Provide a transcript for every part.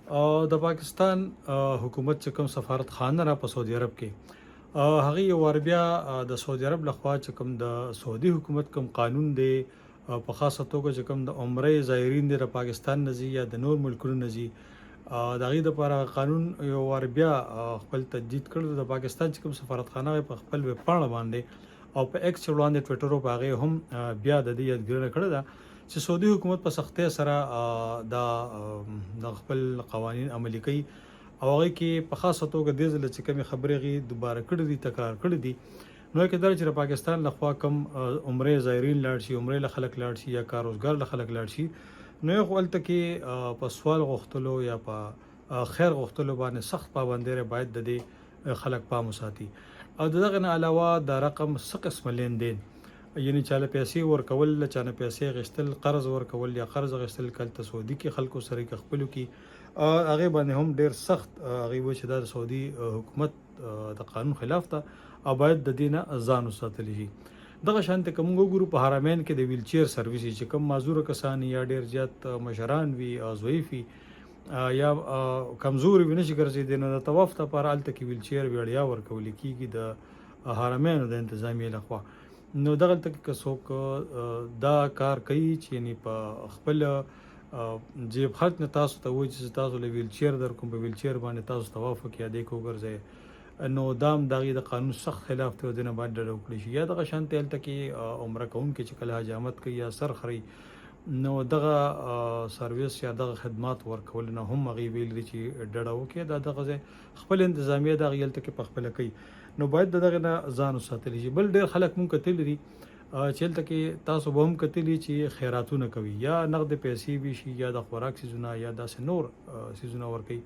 د پاکستان حکومت چې کوم سفارت خانه را په سعودي عرب کې هغه یو ور بیا د سعودي عرب لخوا چې کوم د سعودي حکومت کوم قانون دی په خاصه توګه چې کوم د عمره زایرین دی د پاکستان نزي یا د نور ملکونو نزي د غي د لپاره قانون یو ور بیا خپل تجدید کړ د پاکستان چې کوم سفارت خانه په خپل ویب پاڼه باندې او په ایکس وړاندې ټوئیټر او هغه هم بیا د دې یادګرنه کړه ده چې سعودي حکومت په سختۍ سره د خپل قوانين عملي کوي او هغه کې په خاصه توګه د ځل چې کوم خبرې غي دوباره کړې دي تکرار کړې دي نو کې درجه پاکستان لخوا کم عمره زایرین لاړ شي عمره له خلک لاړ شي یا کاروزګار له خلک لاړ شي نو خپل ته کې په سوال غوښتلو یا په خیر غوښتلو باندې سخت پابندۍ باید د دې خلک پام وساتي او دغه نه علاوه د رقم څه قسم لیندین یعنی چاله پیسې ورکول چانه پیسې غشتل قرض ورکول یا قرض غشتل کله سعودي کې خلکو سره کې خپلو کې هغه باندې هم ډیر سخت هغه و چې د سعودي حکومت د قانون خلاف ته او باید د دینه ځان وساتل شي دغه شانته کوم ګورو په حرمین کې د ویل چیر سرویس چې کوم معذور کسان یا ډیر زیات مشران وی او ضعیفي یا کمزوري ونشي ګرځي د نو طواف ته پر الته کې ویل چیر ویړیا ورکول کیږي د حرمین د انتظامیه لخوا نو دغه تک څوک دا کار کوي چې یعنی په خپل جیب خرڅ نه تاسو ته وایي چې تاسو له ویل چیر در کوم په ویل چیر باندې تاسو توافق یا د کو ګرځي نو دام دغه د قانون سخت خلاف ته دنه باندې ډډه وکړي شي یا دغه شانته تل تک عمره کوم کې چې کله حجامت کوي یا سر خري نو دغه سرویس یا دغه خدمات ورکول نه هم غي ویل چې ډډه وکړي دغه خپل انتظامیه دغه یل تک په خپل کوي نو باید دغه نه ځان وساتل شي بل ډیر خلک مونږ کتل دي چلته کې تاسو به هم کتلی چې خیراتونه کوي یا نقد پیسې وی شي یا د خوراک سيزونه یا د نور سيزونه ور کوي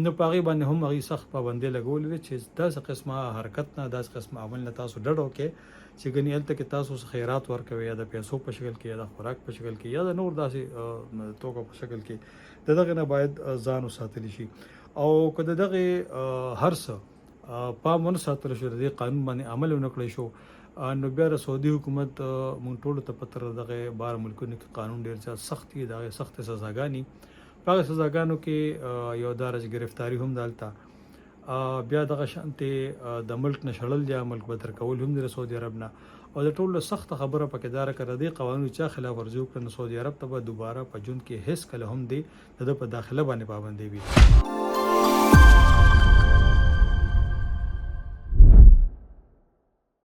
نو پاغي باندې هم غي سخت پابندي لګول دي چې داسې قسمه حرکت نه داسې قسمه عمل نه تاسو ډډو کې چې غني الته کې تاسو خیرات ور کوي یا د پیسو په شکل کې یا د خوراک په شکل کې یا د نور داسې توګه په شکل کې دغه نه باید ځان وساتل شي او کله دغه هر څه پامون ساتل شو د قانون باندې عمل ونکړی شو نو بیا د سعودي حکومت مونږ ټول ته پتر دغه بار ملکونو کې قانون ډیر ځات سخت دي دغه سخت سزاګانی په سزاګانو کې یو دارج گرفتاری هم دالته بیا دغه شانته د ملک نشړل یا ملک بدر کول هم د سعودي عرب نه او د ټول سخت خبره پکې دار کړ د قوانینو چا خلاف ورزي کړ سعودي عرب ته دوباره په جون کې هیڅ کله هم دی د په داخله باندې پابندي وي